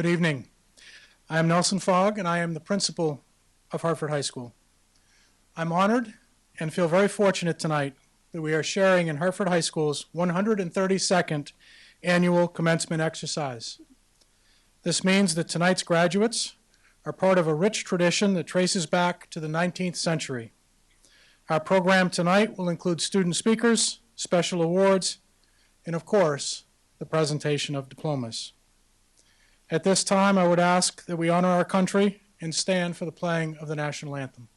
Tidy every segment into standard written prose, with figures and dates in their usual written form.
Good evening. I am Nelson Fogg, and I am the principal of Hartford High School. I'm honored and feel very fortunate tonight that we are sharing in Hartford High School's 132nd annual commencement exercise. This means that tonight's graduates are part of a rich tradition that traces back to the 19th century. Our program tonight will include student speakers, special awards, and of course, the presentation of diplomas. At this time, I would ask that we honor our country and stand for the playing of the national anthem.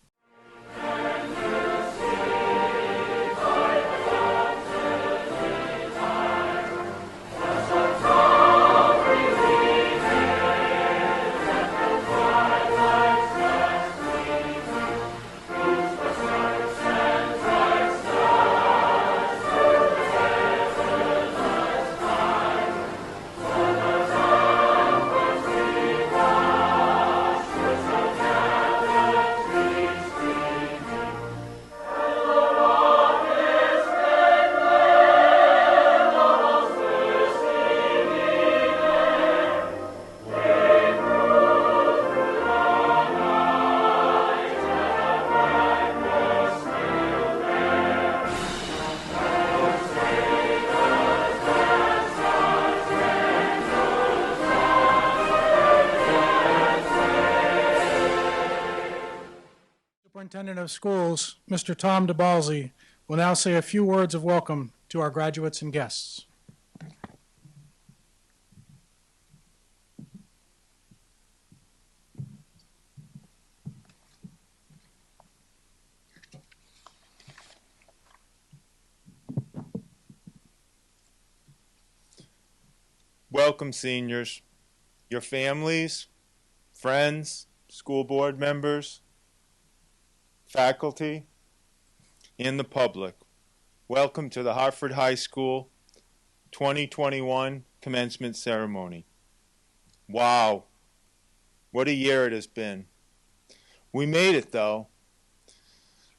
Superintendent of Schools, Mr. Tom DeBalzi, will now say a few words of welcome to our graduates and guests. Welcome, seniors, your families, friends, school board members, faculty, and the public. Welcome to the Hartford High School 2021 commencement ceremony. Wow, what a year it has been. We made it, though.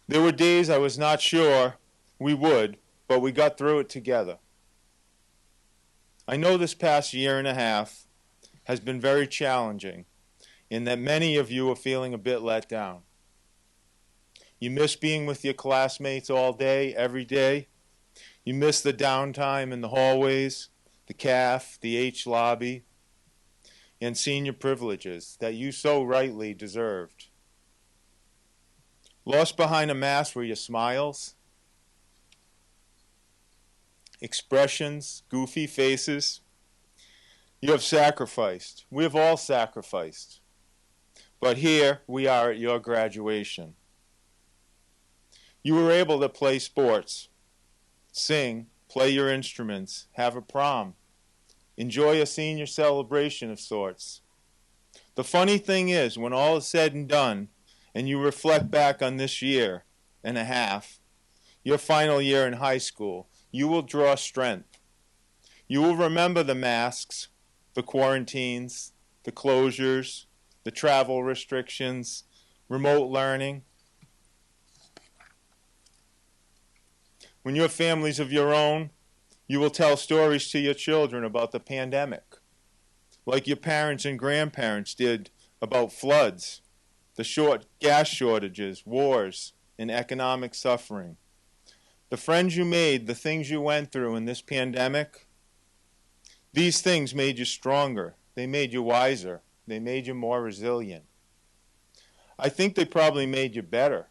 There were days I was not sure we would, but we got through it together. I know this past year and a half has been very challenging, in that many of you are feeling a bit let down. You miss being with your classmates all day, every day. You miss the downtime in the hallways, the CAF, the H lobby, and senior privileges that you so rightly deserved. Lost behind a mask were your smiles, expressions, goofy faces. You have sacrificed. We have all sacrificed. But here we are at your graduation. You were able to play sports, sing, play your instruments, have a prom, enjoy a senior celebration of sorts. The funny thing is, when all is said and done, and you reflect back on this year and a half, your final year in high school, you will draw strength. You will remember the masks, the quarantines, the closures, the travel restrictions, remote learning. When you have families of your own, you will tell stories to your children about the pandemic, like your parents and grandparents did about floods, the gas shortages, wars, and economic suffering. The friends you made, the things you went through in this pandemic, these things made you stronger. They made you wiser. They made you more resilient. I think they probably made you better,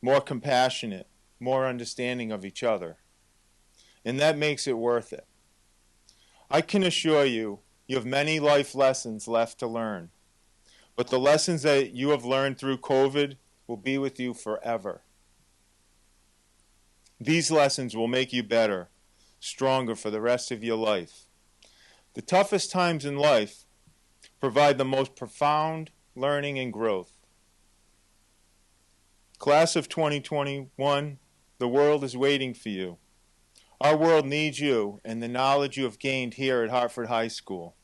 more compassionate, more understanding of each other. And that makes it worth it. I can assure you, you have many life lessons left to learn. But the lessons that you have learned through COVID will be with you forever. These lessons will make you better, stronger for the rest of your life. The toughest times in life provide the most profound learning and growth. Class of 2021, the world is waiting for you. Our world needs you and the knowledge you have gained here at Hartford High School.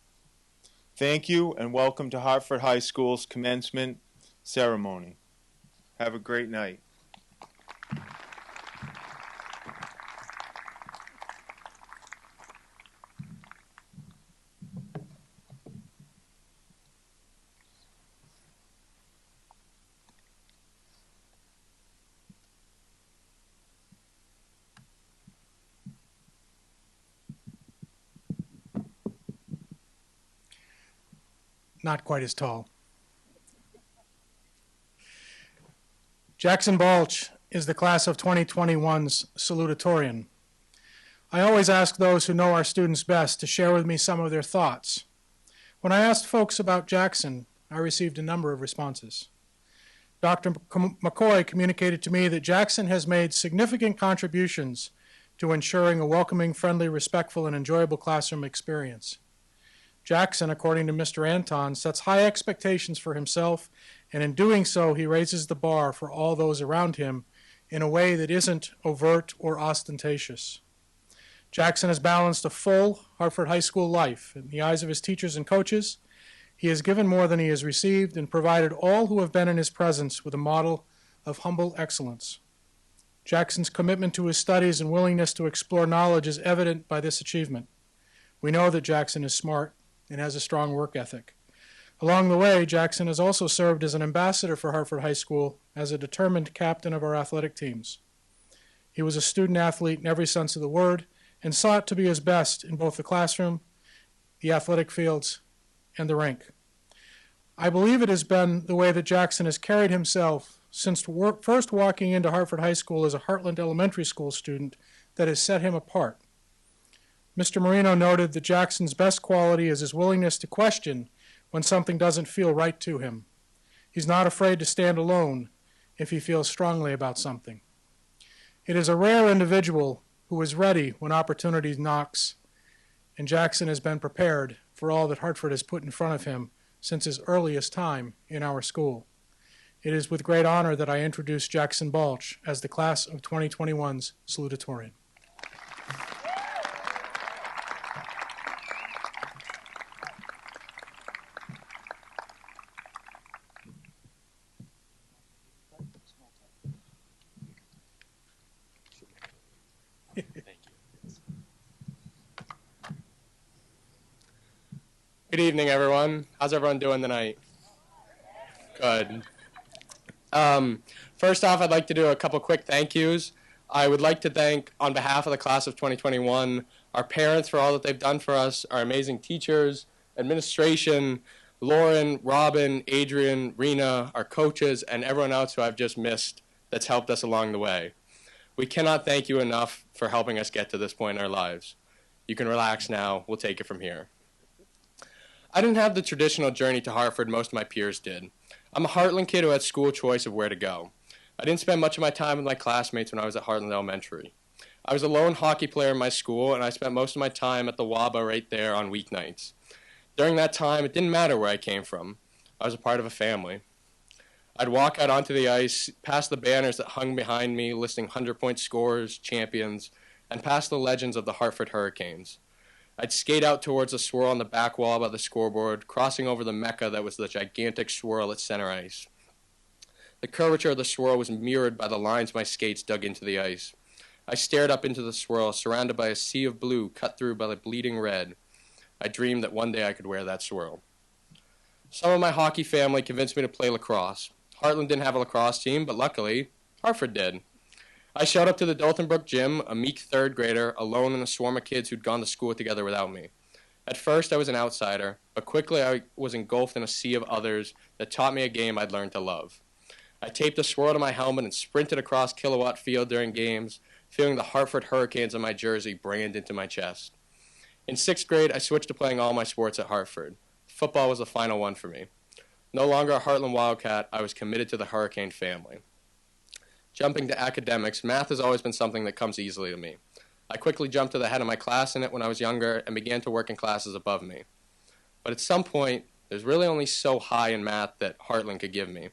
Thank you and welcome to Hartford High School's commencement ceremony. Have a great night. not quite as tall. Jackson Balch is the class of 2021's Salutatorian. I always ask those who know our students best to share with me some of their thoughts. When I asked folks about Jackson, I received a number of responses. Dr. Mccrory communicated to me that Jackson has made significant contributions to ensuring a welcoming, friendly, respectful, and enjoyable classroom experience. Jackson, according to Mr. Anton, sets high expectations for himself, and in doing so, he raises the bar for all those around him in a way that isn't overt or ostentatious. Jackson has balanced a full Hartford High School life. In the eyes of his teachers and coaches, he has given more than he has received and provided all who have been in his presence with a model of humble excellence. Jackson's commitment to his studies and willingness to explore knowledge is evident by this achievement. We know that Jackson is smart and has a strong work ethic. Along the way, Jackson has also served as an ambassador for Hartford High School as a determined captain of our athletic teams. He was a student athlete in every sense of the word and sought to be his best in both the classroom, the athletic fields, and the rink. I believe it has been the way that Jackson has carried himself since first walking into Hartford High School as a Heartland Elementary School student that has set him apart. Mr. Marino noted that Jackson's best quality is his willingness to question when something doesn't feel right to him. He's not afraid to stand alone if he feels strongly about something. It is a rare individual who is ready when opportunity knocks, and Jackson has been prepared for all that Hartford has put in front of him since his earliest time in our school. It is with great honor that I introduce Jackson Balch as the class of 2021's Salutatorian. Good evening, everyone. How's everyone doing tonight? Good. First off, I'd like to do a couple quick thank yous. I would like to thank, on behalf of the class of 2021, our parents for all that they've done for us, our amazing teachers, administration, Lauren, Robin, Adrian, Rena, our coaches, and everyone else who I've just missed that's helped us along the way. We cannot thank you enough for helping us get to this point in our lives. You can relax now. We'll take it from here. I didn't have the traditional journey to Hartford most of my peers did. I'm a Heartland kid who had school choice of where to go. I didn't spend much of my time with my classmates when I was at Heartland Elementary. I was a lone hockey player in my school, and I spent most of my time at the WABA right there on weeknights. During that time, it didn't matter where I came from. I was a part of a family. I'd walk out onto the ice, past the banners that hung behind me listing 100-point scorers, champions, and past the legends of the Hartford Hurricanes. I'd skate out towards the swirl on the back wall by the scoreboard, crossing over the mecca that was the gigantic swirl at center ice. The curvature of the swirl was mirrored by the lines my skates dug into the ice. I stared up into the swirl, surrounded by a sea of blue cut through by the bleeding red. I dreamed that one day I could wear that swirl. Some of my hockey family convinced me to play lacrosse. Heartland didn't have a lacrosse team, but luckily, Hartford did. I showed up to the Dolthenbrook gym, a meek third grader, alone in a swarm of kids who'd gone to school together without me. At first, I was an outsider, but quickly I was engulfed in a sea of others that taught me a game I'd learned to love. I taped a swirl to my helmet and sprinted across Kilowatt Field during games, feeling the Hartford Hurricanes on my jersey brand into my chest. In 6th grade, I switched to playing all my sports at Hartford. Football was the final one for me. No longer a Heartland Wildcat, I was committed to the Hurricane family. Jumping to academics, math has always been something that comes easily to me. I quickly jumped to the head of my class in it when I was younger and began to work in classes above me. But at some point, there's really only so high in math that Heartland could give me.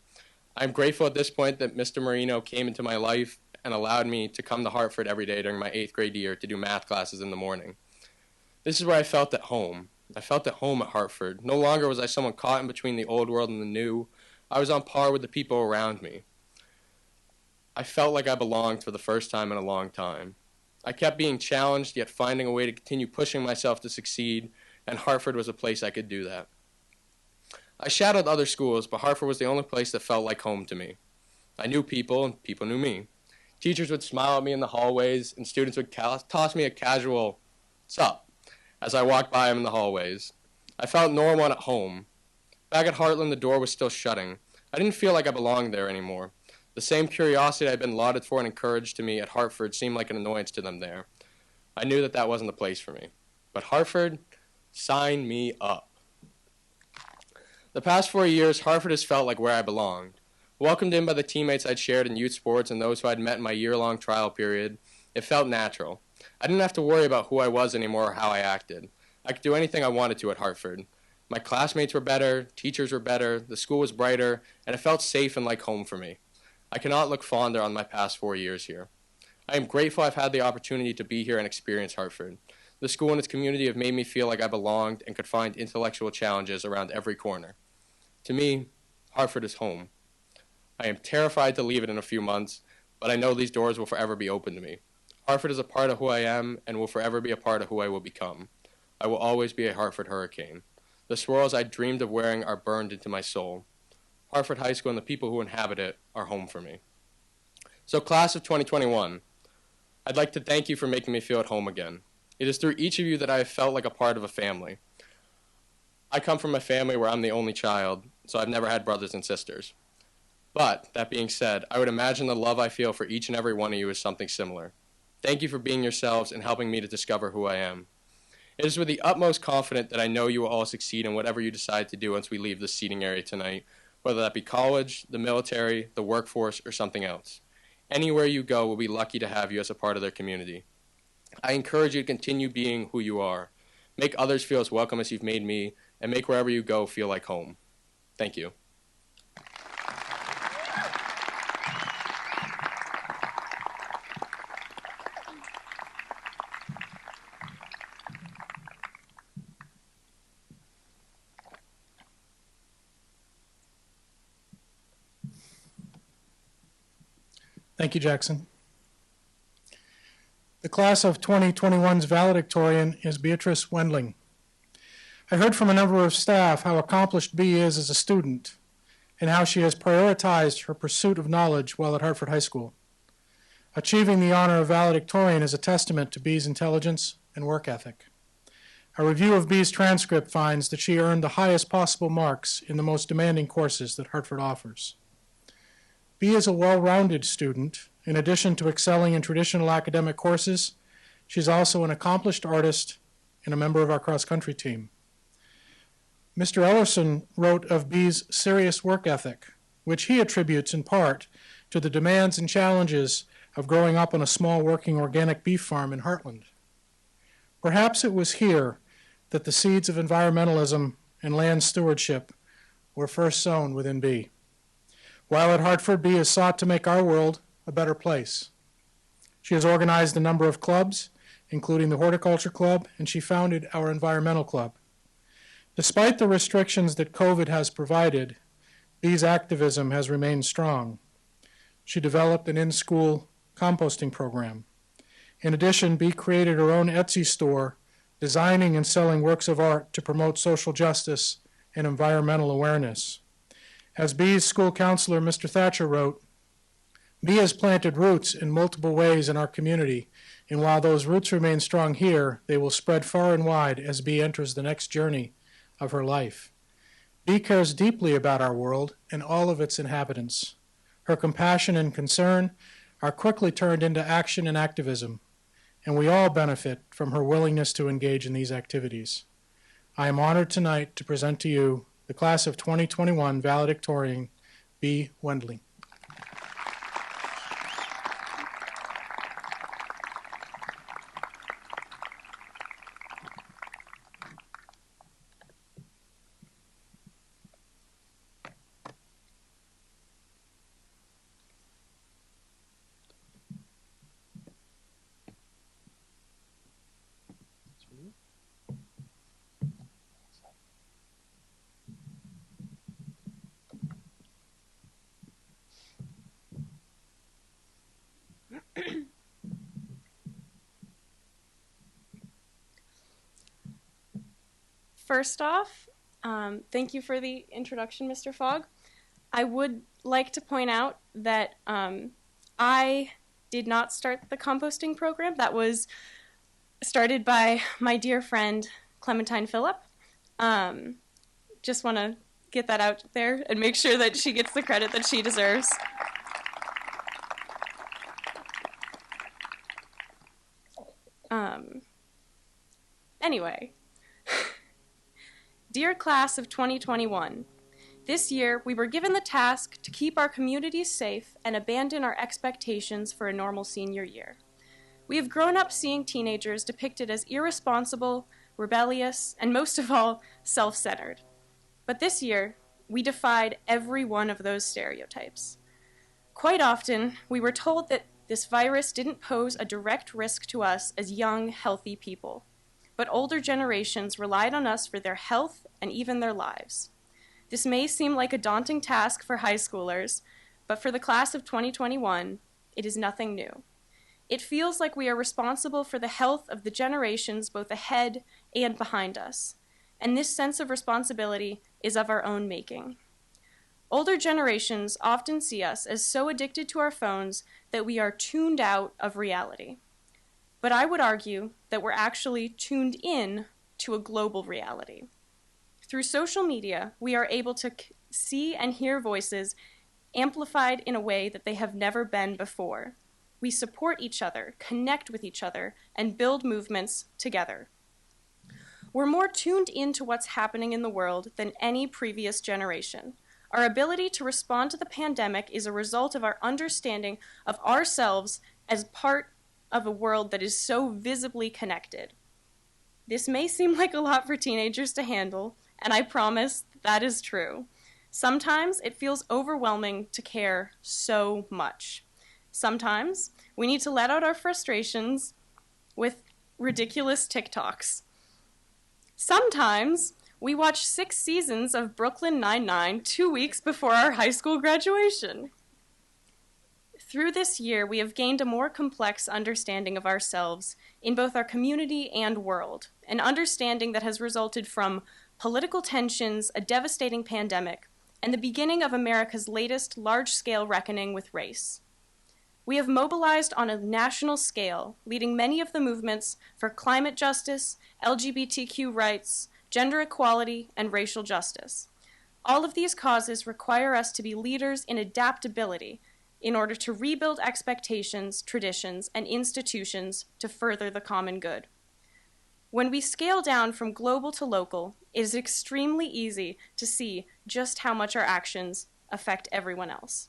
I'm grateful at this point that Mr. Marino came into my life and allowed me to come to Hartford every day during my 8th grade year to do math classes in the morning. This is where I felt at home. I felt at home at Hartford. No longer was I someone caught in between the old world and the new. I was on par with the people around me. I felt like I belonged for the first time in a long time. I kept being challenged, yet finding a way to continue pushing myself to succeed, and Hartford was a place I could do that. I shadowed other schools, but Hartford was the only place that felt like home to me. I knew people, and people knew me. Teachers would smile at me in the hallways, and students would toss me a casual, "What's up?" as I walked by them in the hallways. I felt normal and at home. Back at Heartland, the door was still shutting. I didn't feel like I belonged there anymore. The same curiosity I'd been lauded for and encouraged to me at Hartford seemed like an annoyance to them there. I knew that that wasn't the place for me. But Hartford, sign me up. The past 4 years, Hartford has felt like where I belonged. Welcomed in by the teammates I'd shared in youth sports and those who I'd met in my year-long trial period, it felt natural. I didn't have to worry about who I was anymore or how I acted. I could do anything I wanted to at Hartford. My classmates were better, teachers were better, the school was brighter, and it felt safe and like home for me. I cannot look fonder on my past 4 years here. I am grateful I've had the opportunity to be here and experience Hartford. The school and its community have made me feel like I belonged and could find intellectual challenges around every corner. To me, Hartford is home. I am terrified to leave it in a few months, but I know these doors will forever be open to me. Hartford is a part of who I am and will forever be a part of who I will become. I will always be a Hartford Hurricane. The swirls I dreamed of wearing are burned into my soul. Hartford High School and the people who inhabit it are home for me. So, class of 2021, I'd like to thank you for making me feel at home again. It is through each of you that I have felt like a part of a family. I come from a family where I'm the only child, so I've never had brothers and sisters. But, that being said, I would imagine the love I feel for each and every one of you is something similar. Thank you for being yourselves and helping me to discover who I am. It is with the utmost confidence that I know you will all succeed in whatever you decide to do once we leave this seating area tonight, whether that be college, the military, the workforce, or something else. Anywhere you go, we'll be lucky to have you as a part of their community. I encourage you to continue being who you are. Make others feel as welcome as you've made me, and make wherever you go feel like home. Thank you. Thank you, Jackson. The class of 2021's valedictorian is Beatrice Wendling. I heard from a number of staff how accomplished Bea is as a student and how she has prioritized her pursuit of knowledge while at Hartford High School. Achieving the honor of valedictorian is a testament to Bea's intelligence and work ethic. A review of Bea's transcript finds that she earned the highest possible marks in the most demanding courses that Hartford offers. Bea is a well-rounded student. In addition to excelling in traditional academic courses, she's also an accomplished artist and a member of our cross-country team. Mr. Ellerson wrote of Bea's serious work ethic, which he attributes in part to the demands and challenges of growing up on a small working organic beef farm in Heartland. Perhaps it was here that the seeds of environmentalism and land stewardship were first sown within Bea. While at Hartford, Bea has sought to make our world a better place. She has organized a number of clubs, including the Horticulture Club, and she founded our Environmental Club. Despite the restrictions that COVID has provided, Bea's activism has remained strong. She developed an in-school composting program. In addition, Bea created her own Etsy store, designing and selling works of art to promote social justice and environmental awareness. As Bea's school counselor, Mr. Thatcher, wrote, Bea has planted roots in multiple ways in our community, and while those roots remain strong here, they will spread far and wide as Bea enters the next journey of her life. Bea cares deeply about our world and all of its inhabitants. Her compassion and concern are quickly turned into action and activism, and we all benefit from her willingness to engage in these activities. I am honored tonight to present to you the class of 2021 valedictorian, Bea Wendling. First off, thank you for the introduction, Mr. Fogg. I would like to point out that I did not start the composting program. That was started by my dear friend, Clementine Phillip. Just want to get that out there and make sure that she gets the credit that she deserves. Anyway, dear class of 2021, this year we were given the task to keep our communities safe and abandon our expectations for a normal senior year. We have grown up seeing teenagers depicted as irresponsible, rebellious, and most of all, self-centered. But this year, we defied every one of those stereotypes. Quite often, we were told that this virus didn't pose a direct risk to us as young, healthy people, but older generations relied on us for their health and even their lives. This may seem like a daunting task for high schoolers, but for the class of 2021, it is nothing new. It feels like we are responsible for the health of the generations both ahead and behind us, and this sense of responsibility is of our own making. Older generations often see us as so addicted to our phones that we are tuned out of reality. But I would argue that we're actually tuned in to a global reality. Through social media, we are able to see and hear voices amplified in a way that they have never been before. We support each other, connect with each other, and build movements together. We're more tuned into what's happening in the world than any previous generation. Our ability to respond to the pandemic is a result of our understanding of ourselves as part of a world that is so visibly connected. This may seem like a lot for teenagers to handle, and I promise that is true. Sometimes it feels overwhelming to care so much. Sometimes we need to let out our frustrations with ridiculous TikToks. Sometimes we watch 6 seasons of Brooklyn Nine-Nine 2 weeks before our high school graduation. Through this year, we have gained a more complex understanding of ourselves in both our community and world, an understanding that has resulted from political tensions, a devastating pandemic, and the beginning of America's latest large-scale reckoning with race. We have mobilized on a national scale, leading many of the movements for climate justice, LGBTQ rights, gender equality, and racial justice. All of these causes require us to be leaders in adaptability in order to rebuild expectations, traditions, and institutions to further the common good. When we scale down from global to local, it is extremely easy to see just how much our actions affect everyone else.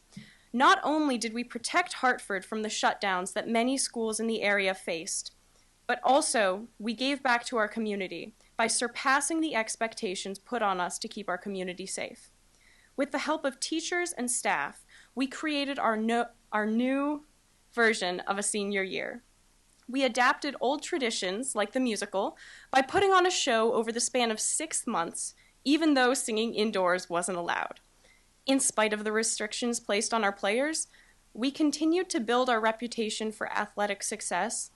Not only did we protect Hartford from the shutdowns that many schools in the area faced, but also we gave back to our community by surpassing the expectations put on us to keep our community safe. With the help of teachers and staff, we created our new version of a senior year. We adapted old traditions, like the musical, by putting on a show over the span of 6 months, even though singing indoors wasn't allowed. In spite of the restrictions placed on our players, we continued to build our reputation for athletic success,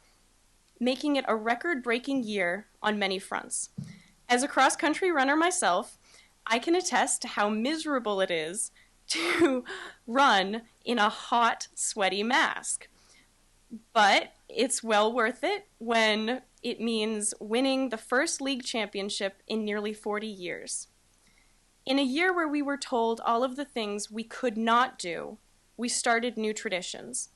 making it a record-breaking year on many fronts. As a cross-country runner myself, I can attest to how miserable it is to run in a hot, sweaty mask. But it's well worth it when it means winning the first league championship in nearly 40 years. In a year where we were told all of the things we could not do, we started new traditions.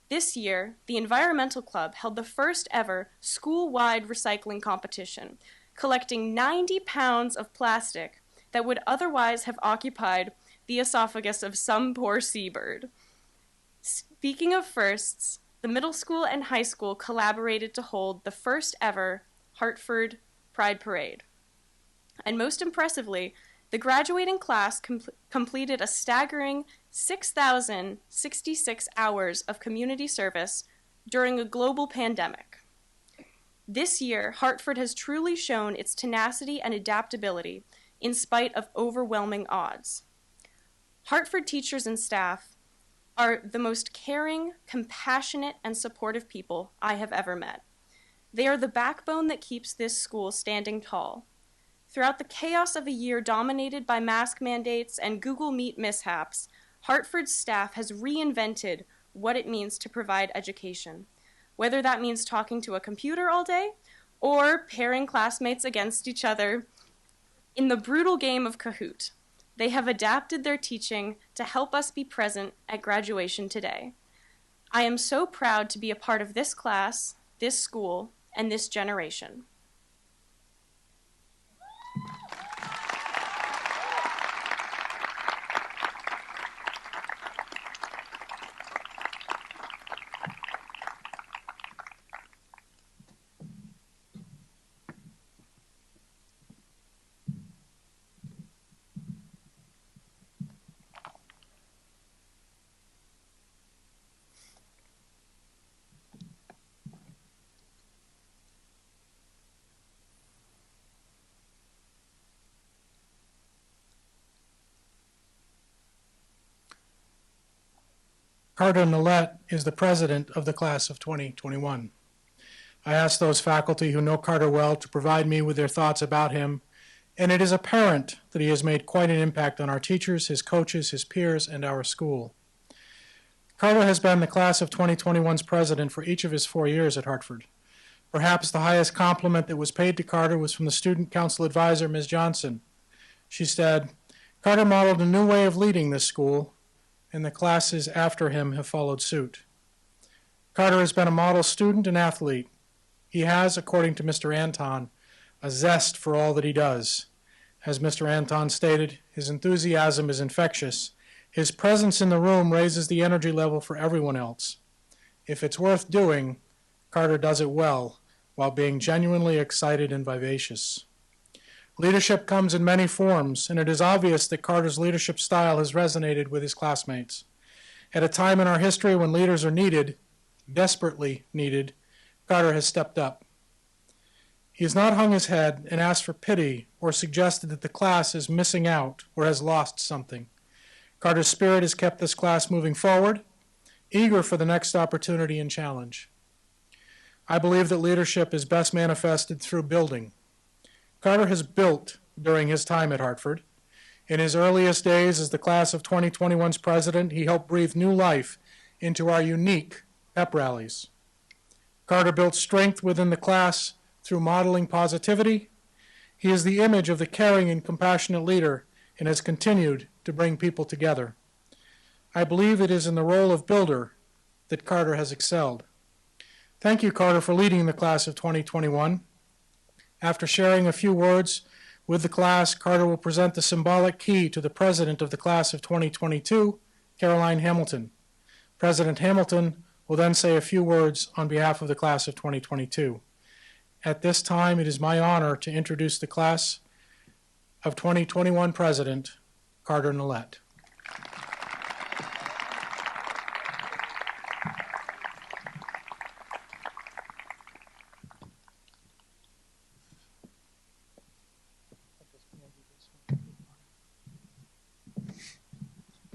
This year, the Environmental Club held the first ever school-wide recycling competition, collecting 90 pounds of plastic that would otherwise have occupied the esophagus of some poor seabird. Speaking of firsts, the middle school and high school collaborated to hold the first ever Hartford Pride Parade. And most impressively, the graduating class completed a staggering 6,066 hours of community service during a global pandemic. This year, Hartford has truly shown its tenacity and adaptability in spite of overwhelming odds. Hartford teachers and staff are the most caring, compassionate, and supportive people I have ever met. They are the backbone that keeps this school standing tall. Throughout the chaos of a year dominated by mask mandates and Google Meet mishaps, Hartford's staff has reinvented what it means to provide education, whether that means talking to a computer all day or pairing classmates against each other in the brutal game of Kahoot. they have adapted their teaching to help us be present at graduation today. I am so proud to be a part of this class, this school, and this generation. Carter Nalet is the president of the class of 2021. I asked those faculty who know Carter well to provide me with their thoughts about him, and it is apparent that he has made quite an impact on our teachers, his coaches, his peers, and our school. Carter has been the class of 2021's president for each of his 4 years at Hartford. Perhaps the highest compliment that was paid to Carter was from the student council advisor, Ms. Johnson. She said, "Carter modeled a new way of leading this school, and the classes after him have followed suit." Carter has been a model student and athlete. He has, according to Mr. Anton, a zest for all that he does. As Mr. Anton stated, his enthusiasm is infectious. His presence in the room raises the energy level for everyone else. If it's worth doing, Carter does it well, while being genuinely excited and vivacious. Leadership comes in many forms, and it is obvious that Carter's leadership style has resonated with his classmates. At a time in our history when leaders are needed, desperately needed, Carter has stepped up. He has not hung his head and asked for pity or suggested that the class is missing out or has lost something. Carter's spirit has kept this class moving forward, eager for the next opportunity and challenge. I believe that leadership is best manifested through building. Carter has built during his time at Hartford. In his earliest days as the class of 2021's president, he helped breathe new life into our unique pep rallies. Carter built strength within the class through modeling positivity. He is the image of the caring and compassionate leader and has continued to bring people together. I believe it is in the role of builder that Carter has excelled. Thank you, Carter, for leading the class of 2021. After sharing a few words with the class, Carter will present the symbolic key to the president of the class of 2022, Caroline Hamilton. President Hamilton will then say a few words on behalf of the class of 2022. At this time, it is my honor to introduce the class of 2021 president, Carter Nalet.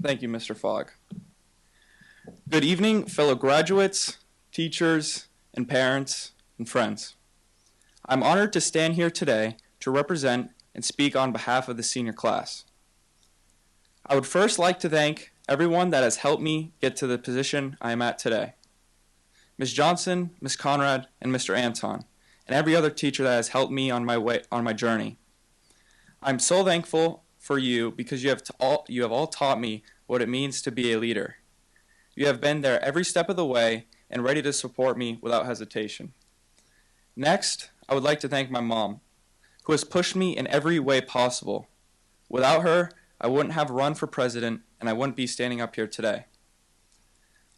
Thank you, Mr. Fogg. Good evening, fellow graduates, teachers, and parents, and friends. I'm honored to stand here today to represent and speak on behalf of the senior class. I would first like to thank everyone that has helped me get to the position I am at today. Ms. Johnson, Ms. Conrad, and Mr. Anton, and every other teacher that has helped me on my journey. I'm so thankful for you because you have all taught me what it means to be a leader. You have been there every step of the way and ready to support me without hesitation. Next, I would like to thank my mom, who has pushed me in every way possible. Without her, I wouldn't have run for president and I wouldn't be standing up here today.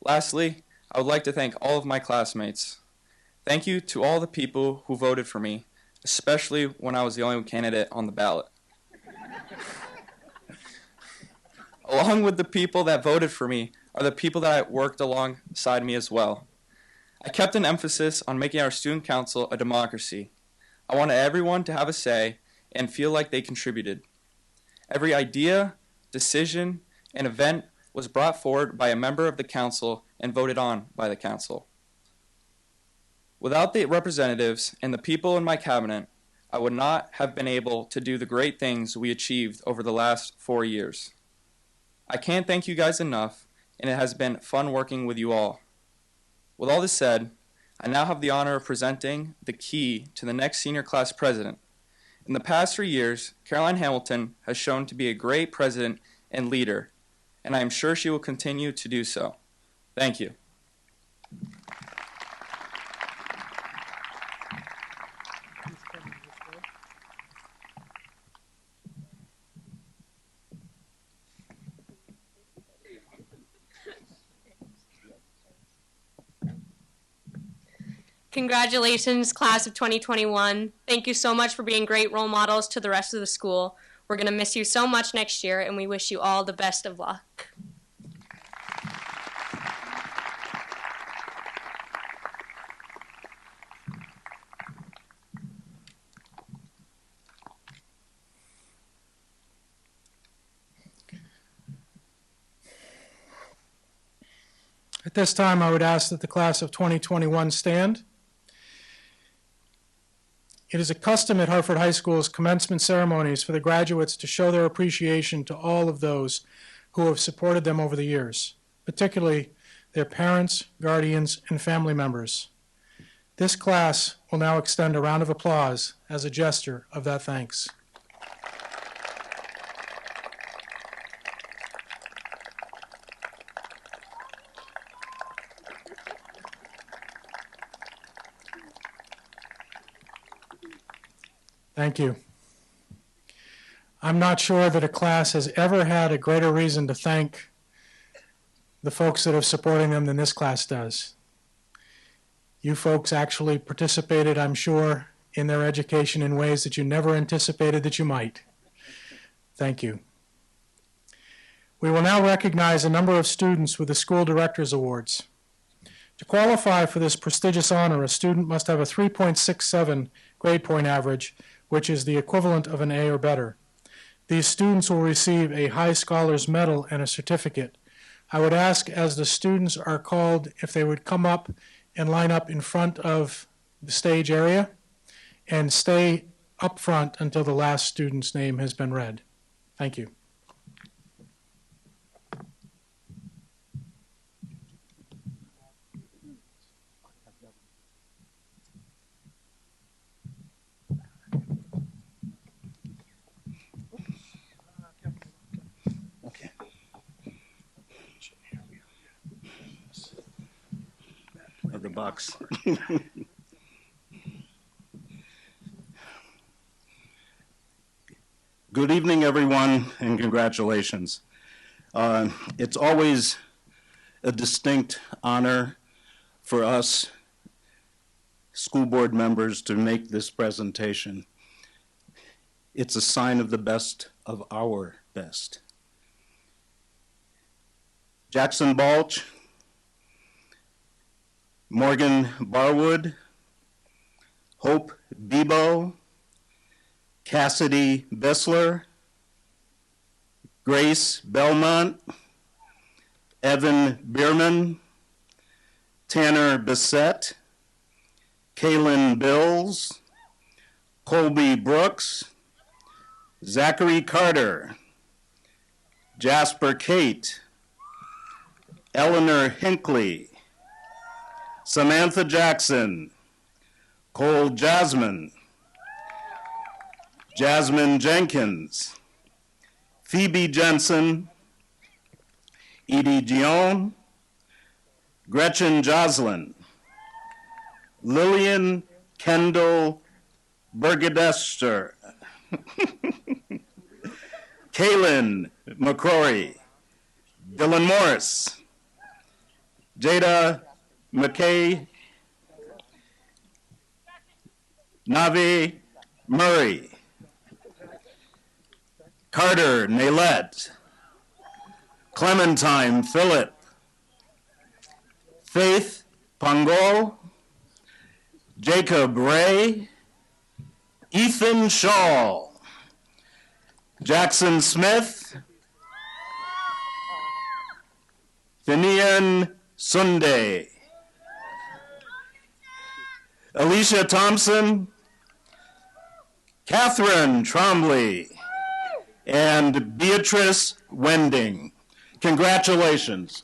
Lastly, I would like to thank all of my classmates. Thank you to all the people who voted for me, especially when I was the only candidate on the ballot. Along with the people that voted for me are the people that worked alongside me as well. I kept an emphasis on making our student council a democracy. I wanted everyone to have a say and feel like they contributed. Every idea, decision, and event was brought forward by a member of the council and voted on by the council. Without the representatives and the people in my cabinet, I would not have been able to do the great things we achieved over the last 4 years. I can't thank you guys enough, and it has been fun working with you all. With all this said, I now have the honor of presenting the key to the next senior class president, In the past 3 years, Caroline Hamilton has shown to be a great president and leader, and I am sure she will continue to do so. Thank you. Congratulations, class of 2021. Thank you so much for being great role models to the rest of the school. We're going to miss you so much next year, and we wish you all the best of luck. At this time, I would ask that the class of 2021 stand. It is a custom at Hartford High School's commencement ceremonies for the graduates to show their appreciation to all of those who have supported them over the years, particularly their parents, guardians, and family members. This class will now extend a round of applause as a gesture of that thanks. Thank you. I'm not sure that a class has ever had a greater reason to thank the folks that are supporting them than this class does. You folks actually participated, I'm sure, in their education in ways that you never anticipated that you might. Thank you. We will now recognize a number of students with the School Directors Awards. To qualify for this prestigious honor, a student must have a 3.67 grade point average, which is the equivalent of an A or better. These students will receive a High Scholars Medal and a certificate. I would ask, as the students are called, if they would come up and line up in front of the stage area and stay up front until the last student's name has been read. Thank you. Of the box. Good evening, everyone, and congratulations. It's always a distinct honor for us school board members to make this presentation. It's a sign of the best of our best. Jackson Balch, Morgan Barwood, Hope Bebo, Cassidy Bessler, Grace Belmont, Evan Bierman, Tanner Bissett, Kaylin Bills, Colby Brooks, Zachary Carter, Jasper Kate, Eleanor Hinckley, Samantha Jackson, Cole Jasmine, Jasmine Jenkins, Phoebe Jensen, Edie Gion, Gretchen Joslin, Lillian Kendall Bergadester, Kaylin Mccrory, Dylan Morris, Jada McKay, Navi Murray, Carter Nalet, Clementine Phillip, Faith Pangol, Jacob Ray, Ethan Shaw, Jackson Smith, Finian Sunday, Alicia Thompson, Catherine Trombley, and Beatrice Wending. Congratulations.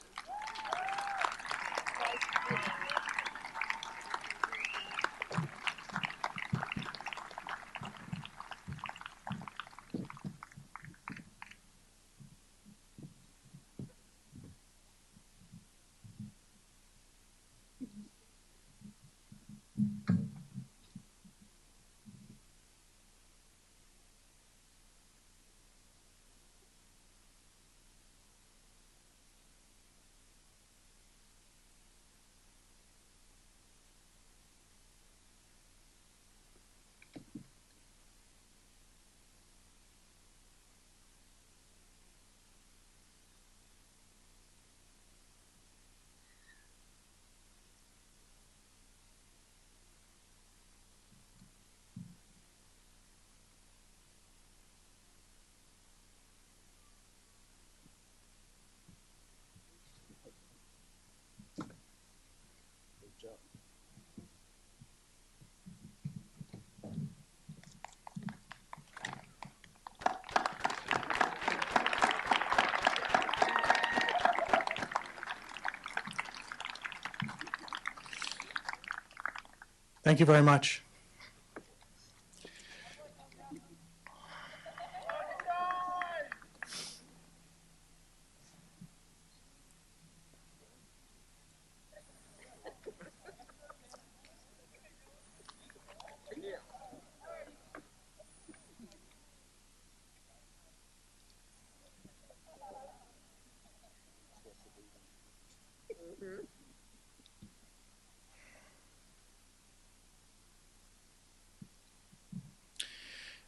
Thank you very much.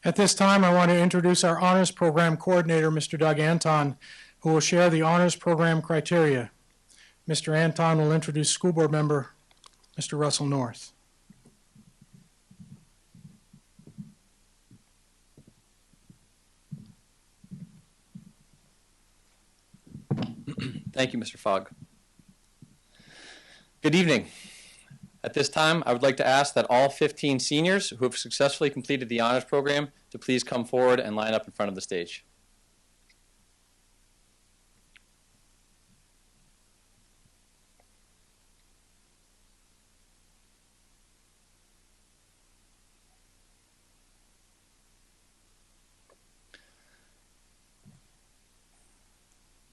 At this time, I want to introduce our Honors Program Coordinator, Mr. Doug Anton, who will share the Honors Program criteria. Mr. Anton will introduce School Board Member Mr. Russell North. Thank you, Mr. Fogg. Good evening. At this time, I would like to ask that all 15 seniors who have successfully completed the honors program to please come forward and line up in front of the stage.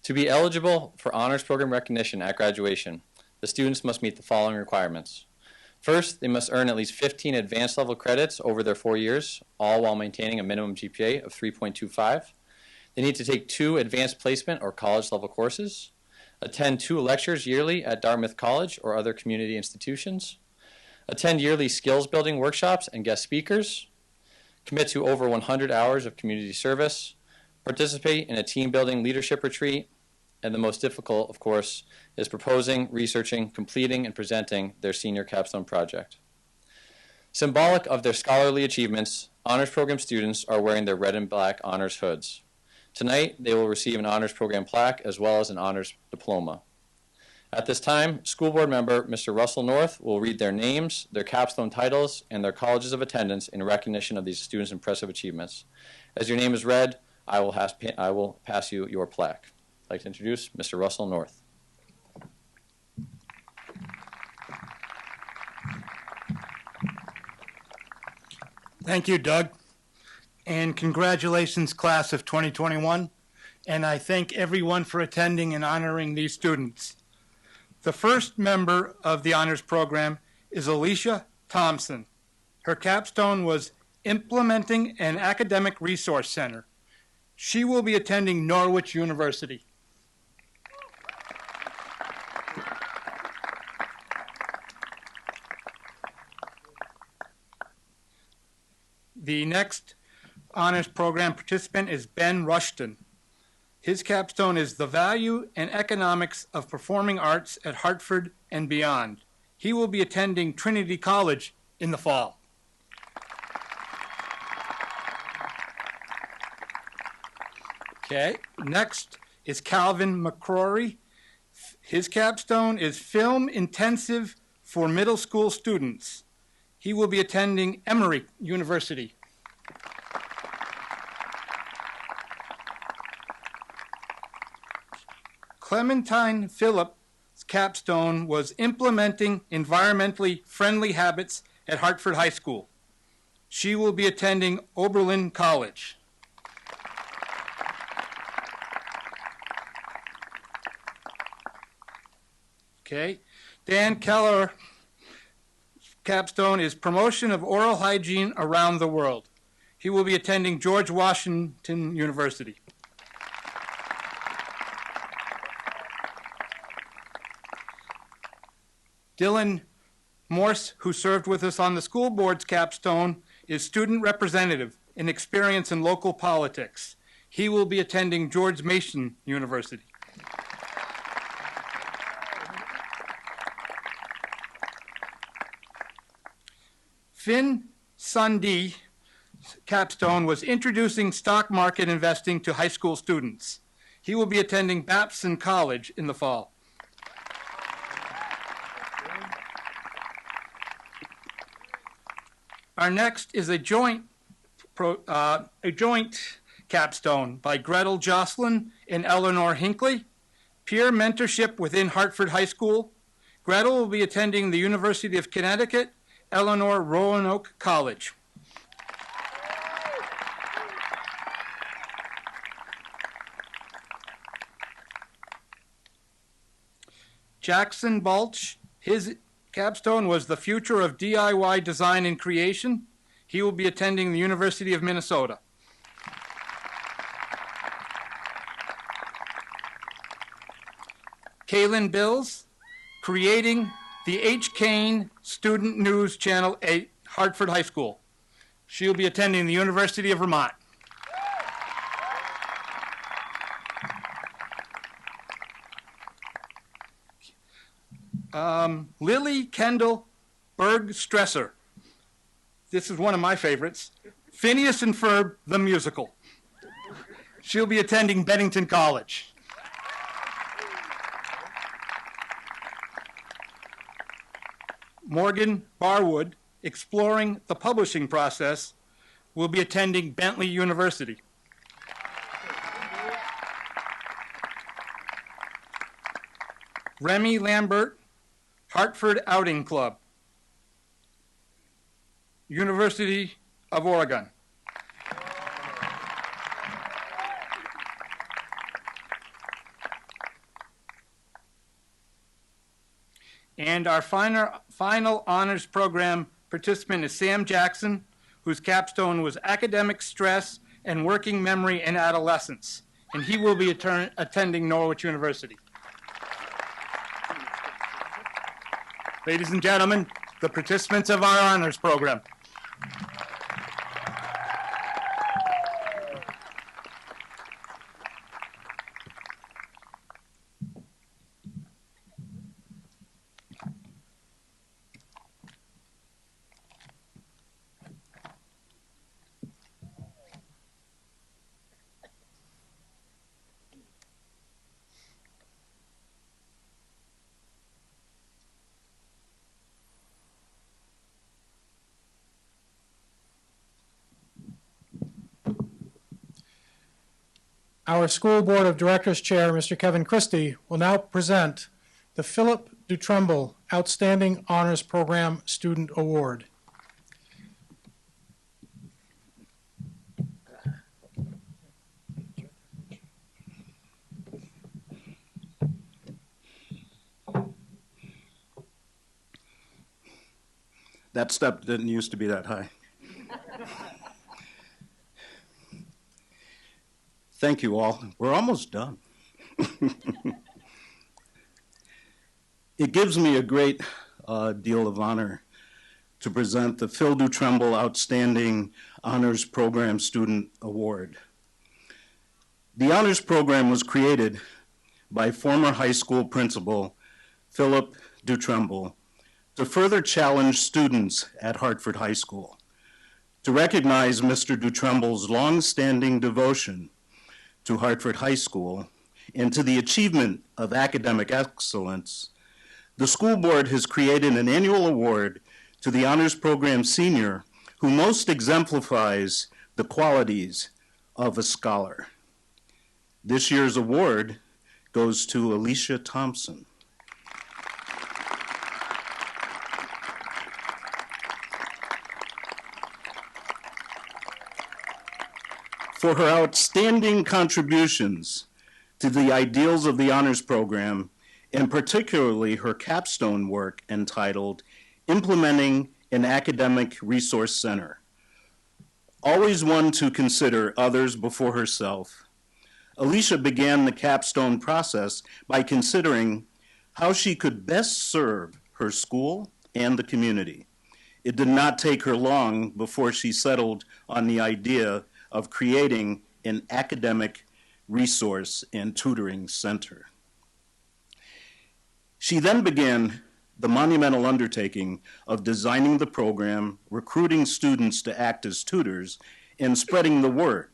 To be eligible for honors program recognition at graduation, the students must meet the following requirements. First, they must earn at least 15 advanced level credits over their 4 years, all while maintaining a minimum GPA of 3.25. They need to take 2 advanced placement or college level courses, attend 2 lectures yearly at Dartmouth College or other community institutions, attend yearly skills building workshops and guest speakers, commit to over 100 hours of community service, participate in a team building leadership retreat, and the most difficult, of course, is proposing, researching, completing, and presenting their senior capstone project. Symbolic of their scholarly achievements, honors program students are wearing their red and black honors hoods. Tonight, they will receive an honors program plaque as well as an honors diploma. At this time, school board member Mr. Russell North will read their names, their capstone titles, and their colleges of attendance in recognition of these students' impressive achievements. As your name is read, I will pass you your plaque. I'd like to introduce Mr. Russell North. Thank you, Doug. And congratulations, class of 2021. And I thank everyone for attending and honoring these students. The first member of the honors program is Alicia Thompson. Her capstone was Implementing an Academic Resource Center. She will be attending Norwich University. The next honors program participant is Ben Rushton. His capstone is The Value and Economics of Performing Arts at Hartford and Beyond. He will be attending Trinity College in the fall. Okay, next is Calvin Mccrory. His capstone is Film Intensive for Middle School Students. He will be attending Emory University. Clementine Phillips' capstone was Implementing Environmentally Friendly Habits at Hartford High School. She will be attending Oberlin College. Okay, Dan Keller capstone is Promotion of Oral Hygiene Around the World. He will be attending George Washington University. Dylan Morse, who served with us on the school board's capstone, is Student Representative in Experience in Local Politics. He will be attending George Mason University. Finn Sundee capstone was Introducing Stock Market Investing to High School Students. He will be attending Babson College in the fall. Our next is a joint capstone by Gretel Jocelyn and Eleanor Hinckley, Peer Mentorship Within Hartford High School. Gretel will be attending the University of Connecticut Eleanor Roanoke College. Jackson Balch, his capstone was the future of DIY design and creation. He will be attending the University of Minnesota. Kaylin Bills, creating the H. Kane Student News Channel at Hartford High School. She'll be attending the University of Vermont. Lily Kendall Berg Stresser. This is one of my favorites. Phineas and Ferb, the musical. She'll be attending Bennington College. Morgan Barwood, exploring the publishing process, will be attending Bentley University. Remy Lambert, Hartford Outing Club, University of Oregon. And our final honors program participant is Sam Jackson, whose capstone was academic stress and working memory in adolescence. And he will be attending Norwich University. Ladies and gentlemen, the participants of our honors program. Our School Board of Directors Chair, Mr. Kevin Christie, will now present the Philip Du Tremble Outstanding Honors Program Student Award. That step didn't used to be that high. Thank you all. We're almost done. It gives me a great deal of honor to present the Phil Du Tremble Outstanding Honors Program Student Award. The Honors Program was created by former high school principal Philip Du Tremble to further challenge students at Hartford High School, to recognize Mr. Du Tremble's long-standing devotion to Hartford High School and to the achievement of academic excellence. The school board has created an annual award to the Honors Program senior who most exemplifies the qualities of a scholar. This year's award goes to Alicia Thompson. For her outstanding contributions to the ideals of the honors program, and particularly her capstone work entitled Implementing an Academic Resource Center. Always one to consider others before herself, Alicia began the capstone process by considering how she could best serve her school and the community. It did not take her long before she settled on the idea of creating an academic resource and tutoring center. She then began the monumental undertaking of designing the program, recruiting students to act as tutors, and spreading the word.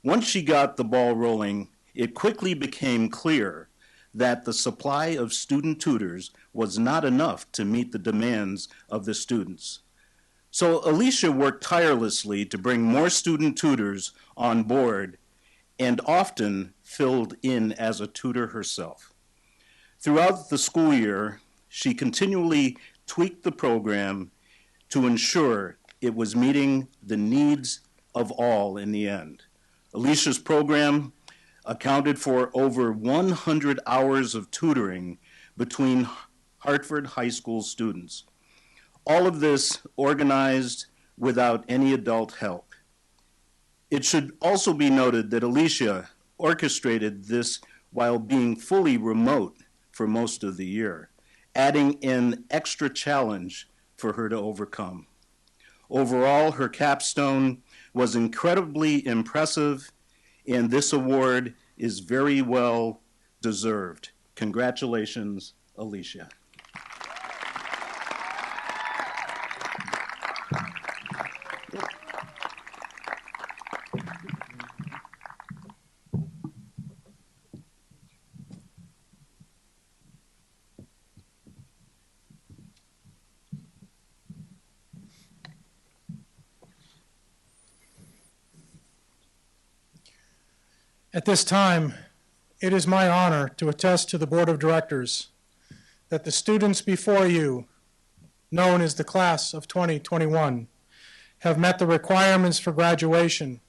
Once she got the ball rolling, it quickly became clear that the supply of student tutors was not enough to meet the demands of the students. So Alicia worked tirelessly to bring more student tutors on board and often filled in as a tutor herself. Throughout the school year, she continually tweaked the program, to ensure it was meeting the needs of all in the end. Alicia's program accounted for over 100 hours of tutoring between Hartford High School students. All of this organized without any adult help. It should also be noted that Alicia orchestrated this while being fully remote for most of the year, adding an extra challenge for her to overcome. Overall, her capstone was incredibly impressive, and this award is very well deserved. Congratulations, Alicia. At this time, it is my honor to attest to the Board of Directors that the students before you, known as the class of 2021, have met the requirements for graduation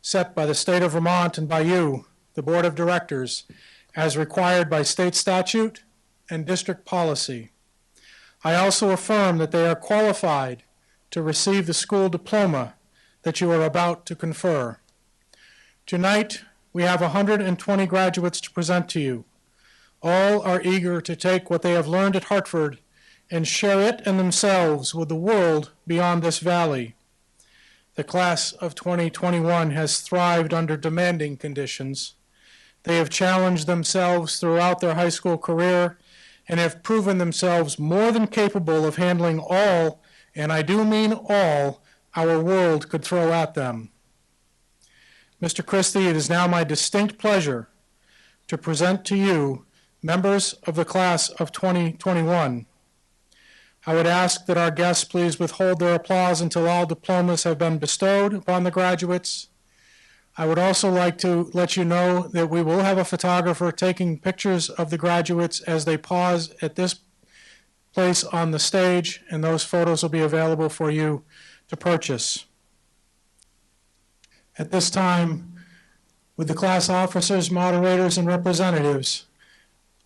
set by the state of Vermont and by you, the Board of Directors, as required by state statute and district policy. I also affirm that they are qualified to receive the school diploma that you are about to confer. Tonight, we have 120 graduates to present to you. All are eager to take what they have learned at Hartford and share it and themselves with the world beyond this valley. The class of 2021 has thrived under demanding conditions. They have challenged themselves throughout their high school career and have proven themselves more than capable of handling all, and I do mean all, our world could throw at them. Mr. Christie, it is now my distinct pleasure to present to you members of the class of 2021. I would ask that our guests please withhold their applause until all diplomas have been bestowed upon the graduates. I would also like to let you know that we will have a photographer taking pictures of the graduates as they pause at this place on the stage, and those photos will be available for you to purchase. At this time, would the class officers, moderators, and representatives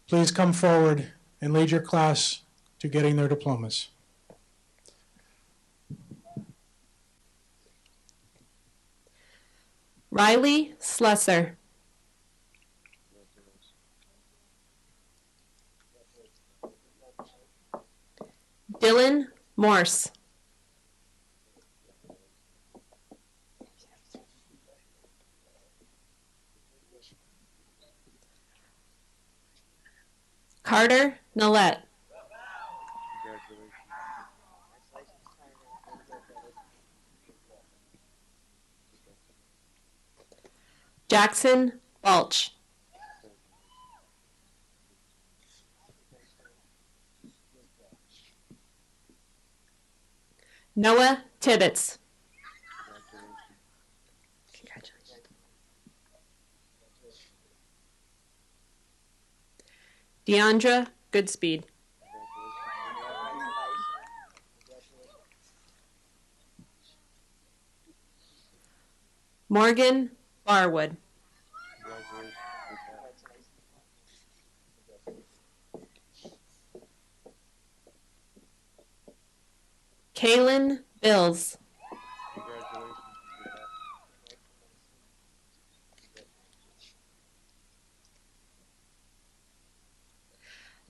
please come forward and lead your class to getting their diplomas. Riley Slesser. Dylan Morse. Carter Nalet. Jackson Balch. Noah Tibbetts. Congratulations. Deandra Goodspeed. Morgan Barwood. Kaylin Bills.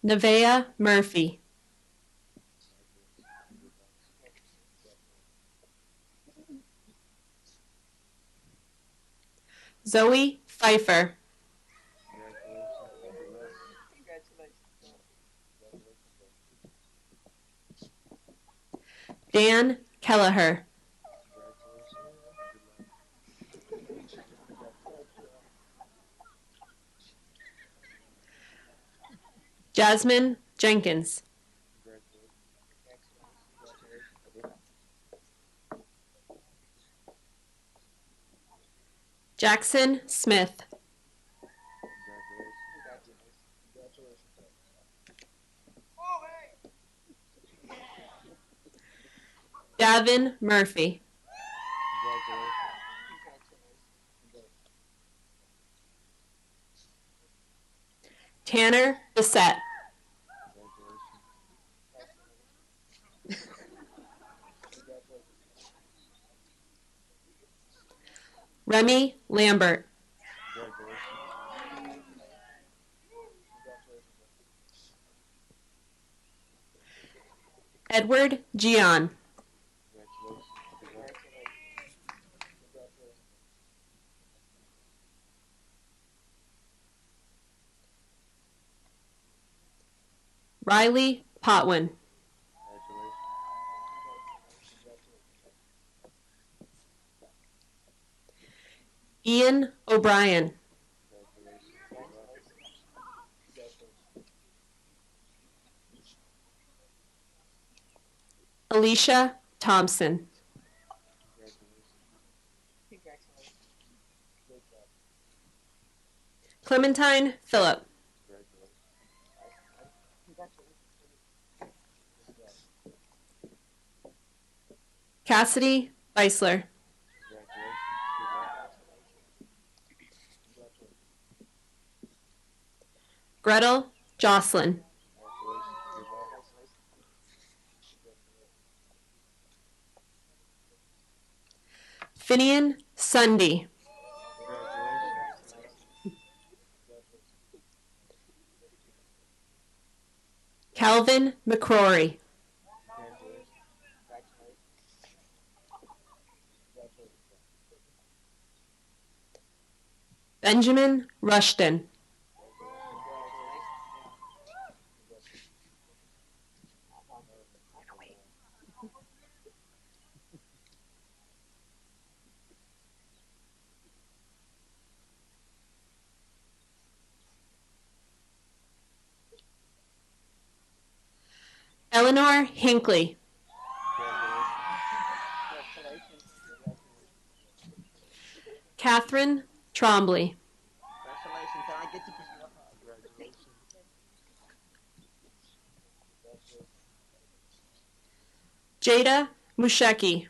Nevaeh Murphy. Zoe Pfeiffer. Dan Kelleher. Jasmine Jenkins. Jackson Smith. Gavin Murphy. Tanner Bissett. Remy Lambert. Edward Gian. Riley Potwin. Ian O'Brien. Alicia Thompson. Clementine Phillip. Cassidy Beisler. Gretel Jocelyn. Finian Sunday. Calvin Mccrory. Benjamin Rushton. Eleanor Hinckley. Catherine Trombley. Jada Musheki.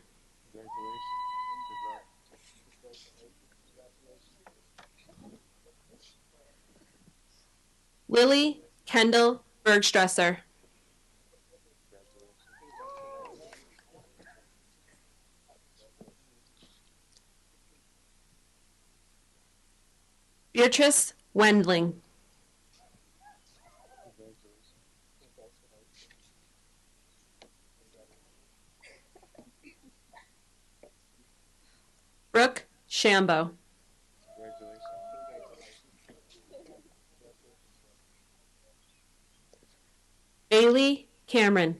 Lily Kendall Bergstresser. Beatrice Wendling. Brooke Shambo. Bailey Cameron.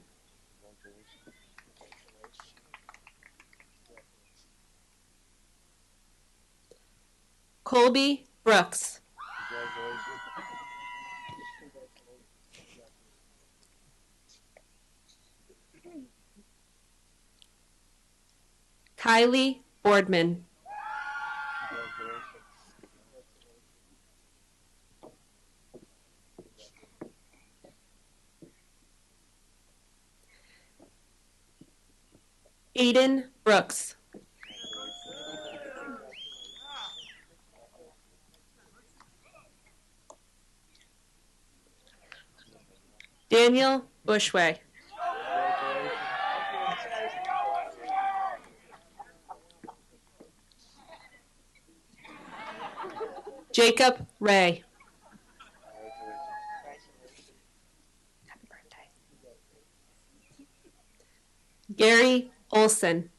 Colby Brooks. Kylie Boardman. Aiden Brooks. Daniel Bushway. Jacob Ray. Happy birthday. Gary Olson.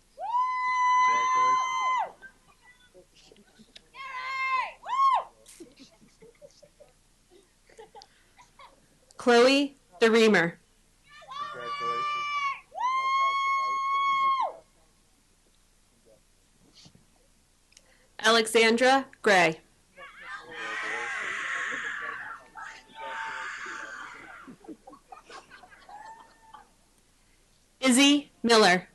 Chloe DeReamer. Alexandra Gray. Izzy Miller.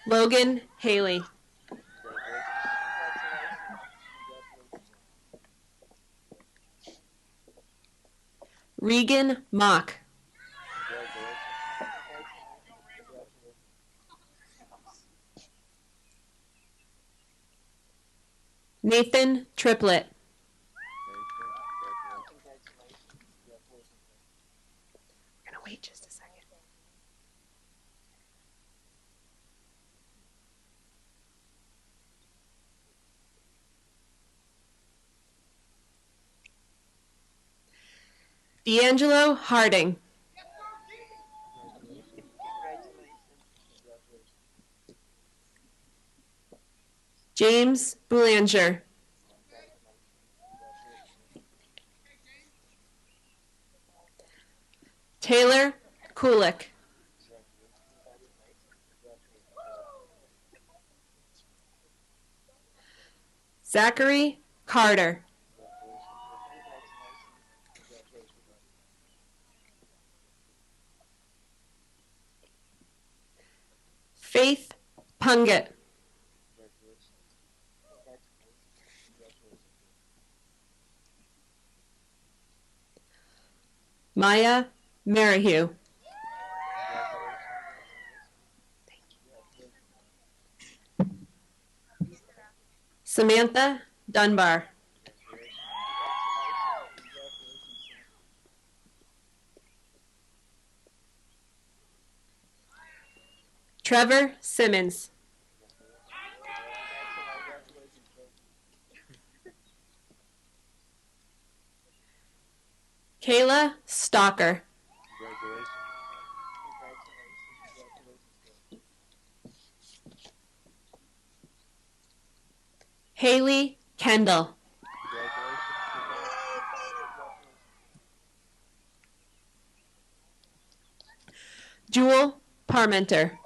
Logan Haley. Regan Mock. Nathan Triplett. We're going to wait just a second. D'Angelo Harding. James Boulanger. Taylor Kulik. Zachary Carter. Faith Punget. Maya Merrihew. Samantha Dunbar. Trevor Simmons. Kayla Stalker. Haley Kendall. Jewel Parmenter.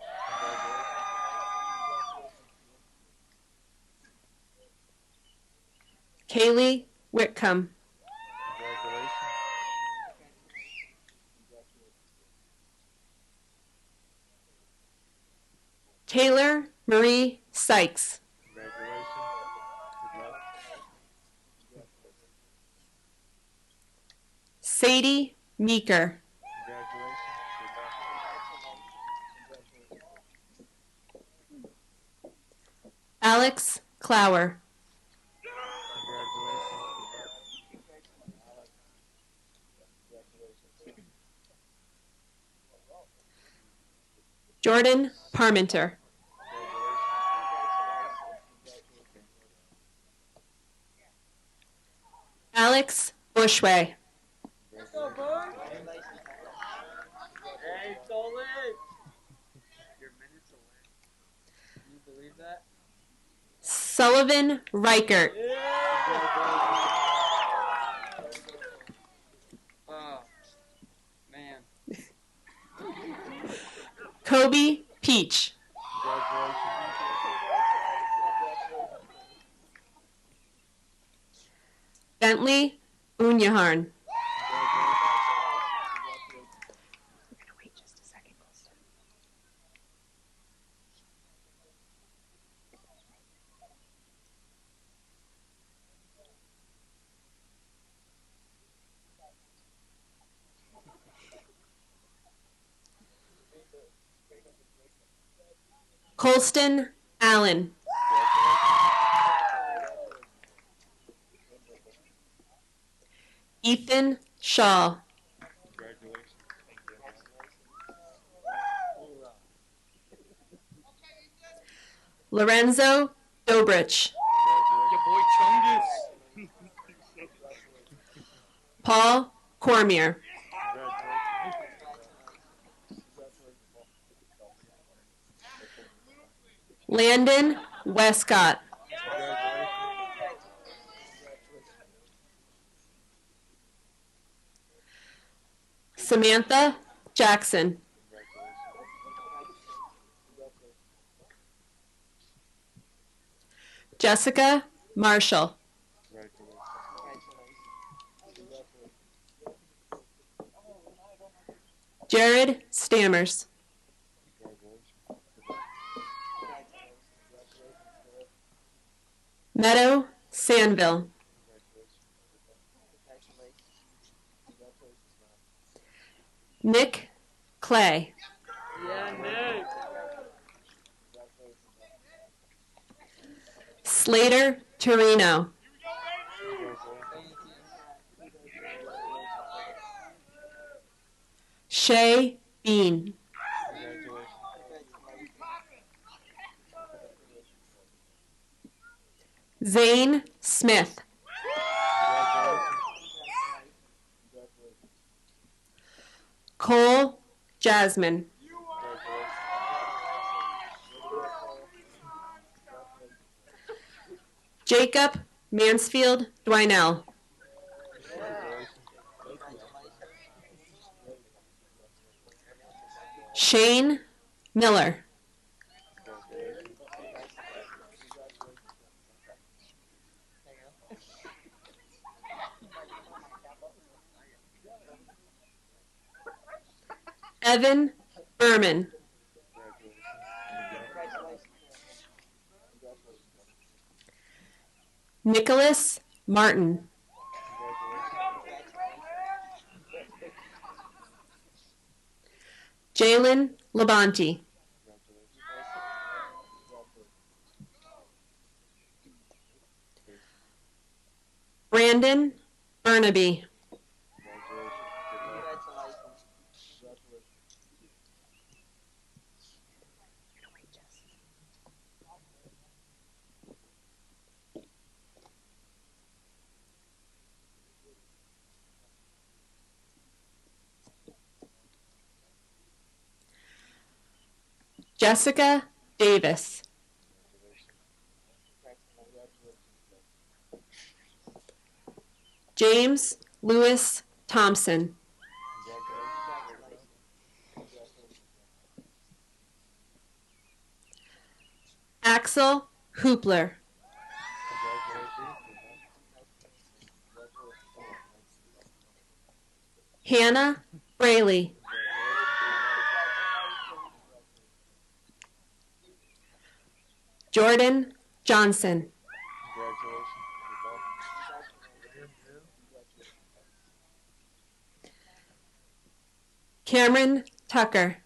Kaylee Whitcomb. Taylor Marie Sykes. Sadie Meeker. Alex Clower. Jordan Parmenter. Alex Bushway. Sullivan Reichert. Oh, man. Kobe Peach. Bentley Unyaharn. Colston Allen. Ethan Shaw. Lorenzo Dobrich. Your boy Chungus. Paul Cormier. Landon Westcott. Samantha Jackson. Jessica Marshall. Jared Stammers. Meadow Sandville. Nick Clay. Yeah, Nick. Slater Torino. Shay Bean. Zane Smith. Cole Jasmine. Jacob Mansfield Dwinell. Shane Miller. Evan Berman. Nicholas Martin. Jalen Labonte. Brandon Burnaby. Jessica Davis. James Lewis Thompson. Axel Hoopler. Hannah Braley. Jordan Johnson. Cameron Tucker.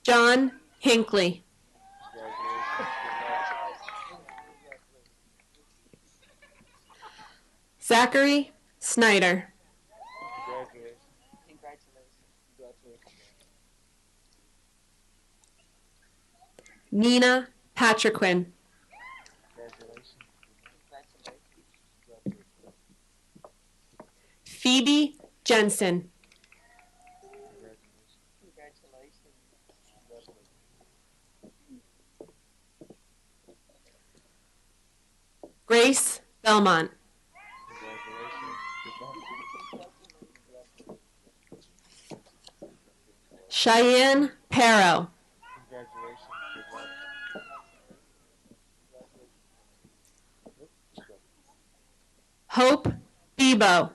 John Hinckley. Zachary Snyder. Nina Patriquin. Phoebe Jensen. Grace Belmont. Cheyenne Parrow. Hope Bebo.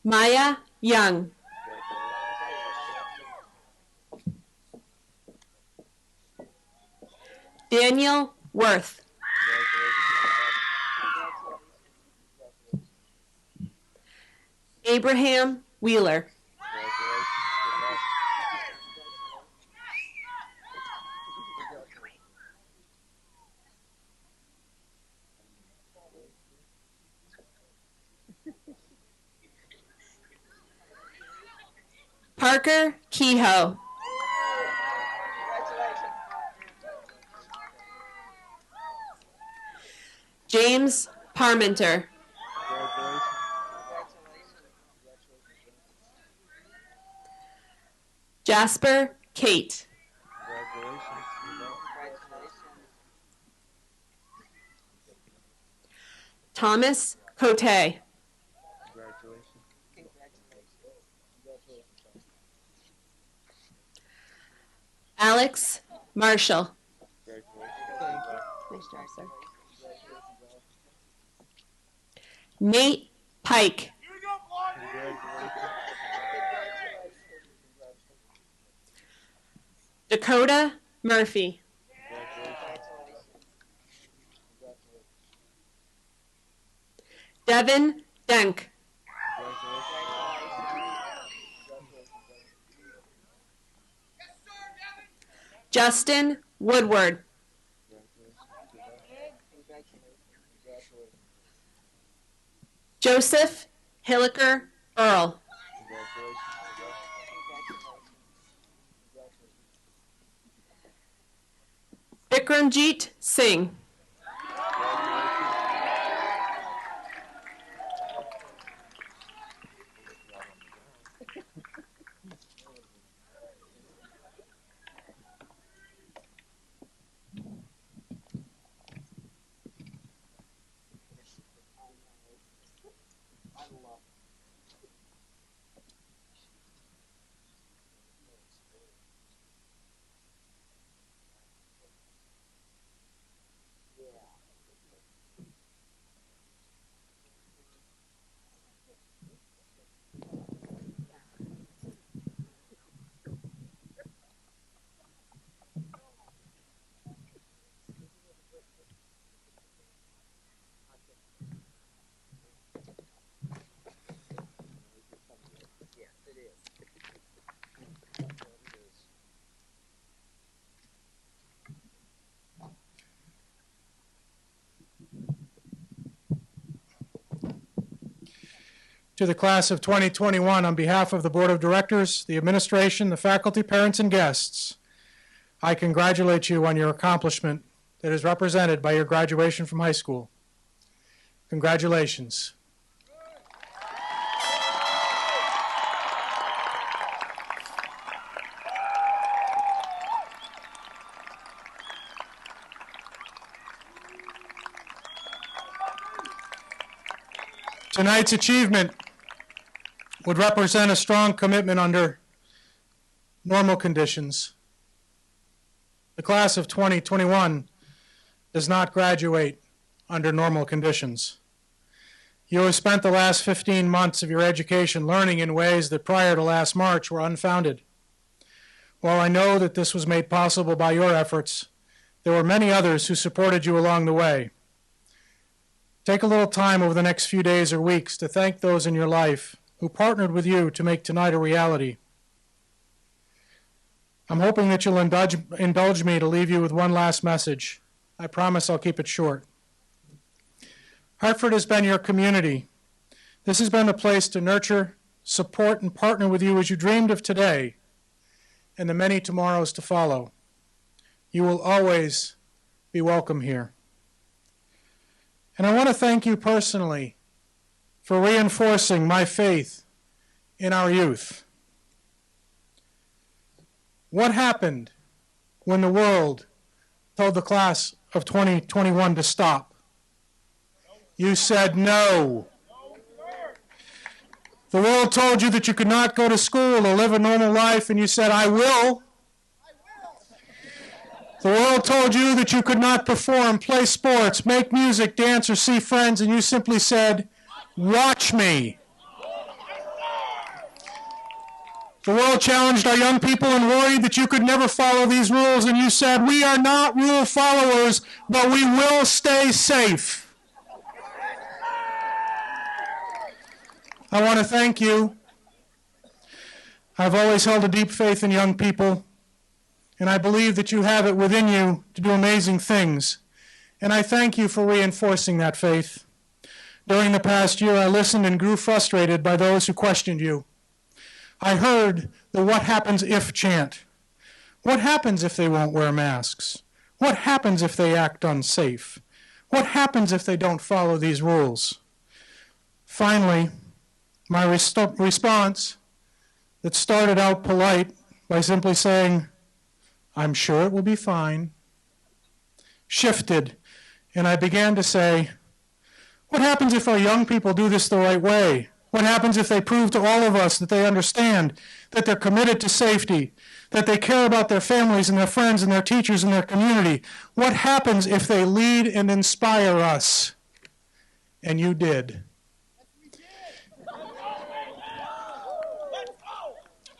Maya Young. Daniel Worth. Abraham Wheeler. Parker Kehoe. James Parmenter. Jasper Kate. Thomas Cote. Alex Marshall. Nice job, sir. Nate Pike. Dakota Murphy. Devin Denk. Justin Woodward. Joseph Hilliker Earl. Vikramjit Singh. To the class of 2021, on behalf of the Board of Directors, the administration, the faculty, parents, and guests, I congratulate you on your accomplishment that is represented by your graduation from high school. Congratulations. Tonight's achievement would represent a strong commitment under normal conditions. The class of 2021 does not graduate under normal conditions. You have spent the last 15 months of your education learning in ways that prior to last March were unfounded. While I know that this was made possible by your efforts, there were many others who supported you along the way. Take a little time over the next few days or weeks to thank those in your life who partnered with you to make tonight a reality. I'm hoping that you'll indulge me to leave you with one last message. I promise I'll keep it short. Hartford has been your community. This has been the place to nurture, support, and partner with you as you dreamed of today and the many tomorrows to follow. You will always be welcome here. And I want to thank you personally for reinforcing my faith in our youth. What happened when the world told the class of 2021 to stop? You said no. The world told you that you could not go to school or live a normal life, and you said, I will. The world told you that you could not perform, play sports, make music, dance, or see friends, and you simply said, watch me. The world challenged our young people and worried that you could never follow these rules, and you said, we are not rule followers, but we will stay safe. I want to thank you. I've always held a deep faith in young people, and I believe that you have it within you to do amazing things. And I thank you for reinforcing that faith. During the past year, I listened and grew frustrated by those who questioned you. I heard the what happens if chant. What happens if they won't wear masks? What happens if they act unsafe? What happens if they don't follow these rules? Finally, my response that started out polite by simply saying, I'm sure it will be fine, shifted, and I began to say, what happens if our young people do this the right way? What happens if they prove to all of us that they understand, that they're committed to safety, that they care about their families and their friends and their teachers and their community? What happens if they lead and inspire us? And you did.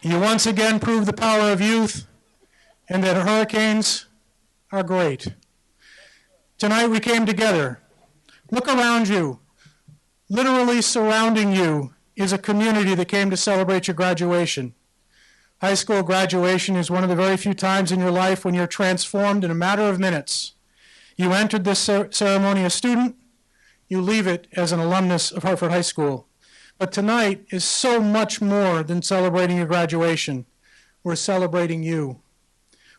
You once again proved the power of youth. and that hurricanes are great. Tonight we came together. Look around you. Literally surrounding you is a community that came to celebrate your graduation. High school graduation is one of the very few times in your life when you're transformed in a matter of minutes. You entered this ceremony a student, you leave it as an alumnus of Hartford High School. But tonight is so much more than celebrating your graduation. We're celebrating you.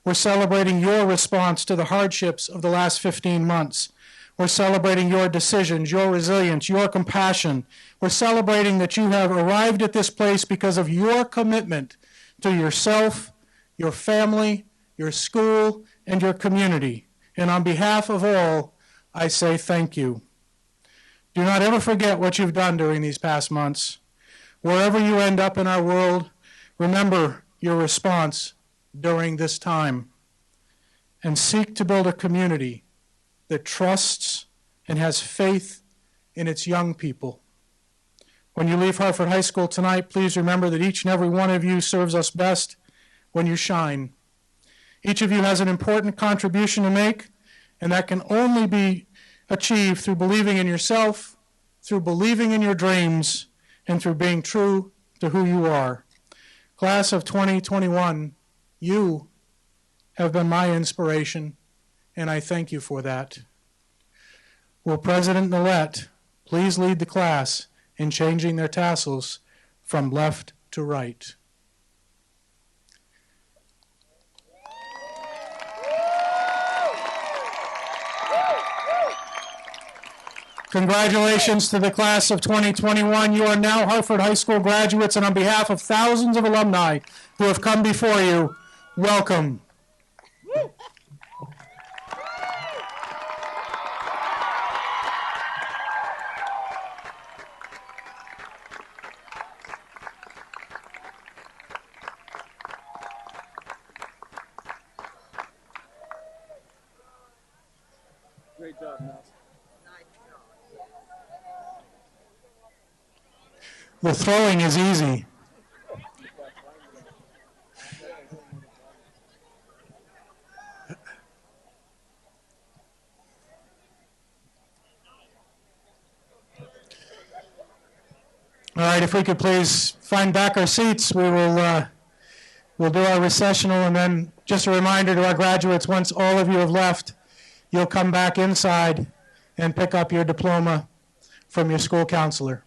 We're celebrating your response to the hardships of the last 15 months. We're celebrating your decisions, your resilience, your compassion. We're celebrating that you have arrived at this place because of your commitment to yourself, your family, your school, and your community. And on behalf of all, I say thank you. Do not ever forget what you've done during these past months. Wherever you end up in our world, remember your response during this time, and seek to build a community that trusts and has faith in its young people. When you leave Hartford High School tonight, please remember that each and every one of you serves us best when you shine. Each of you has an important contribution to make, and that can only be achieved through believing in yourself, through believing in your dreams, and through being true to who you are. Class of 2021, you have been my inspiration, and I thank you for that. Will President Nalet please lead the class in changing their tassels from left to right? Congratulations to the class of 2021. You are now Hartford High School graduates, and on behalf of thousands of alumni who have come before you, welcome. Great job, Nelson. The throwing is easy. All right, if we could please find back our seats, we'll do our recessional, and then just a reminder to our graduates, once all of you have left, you'll come back inside and pick up your diploma from your school counselor.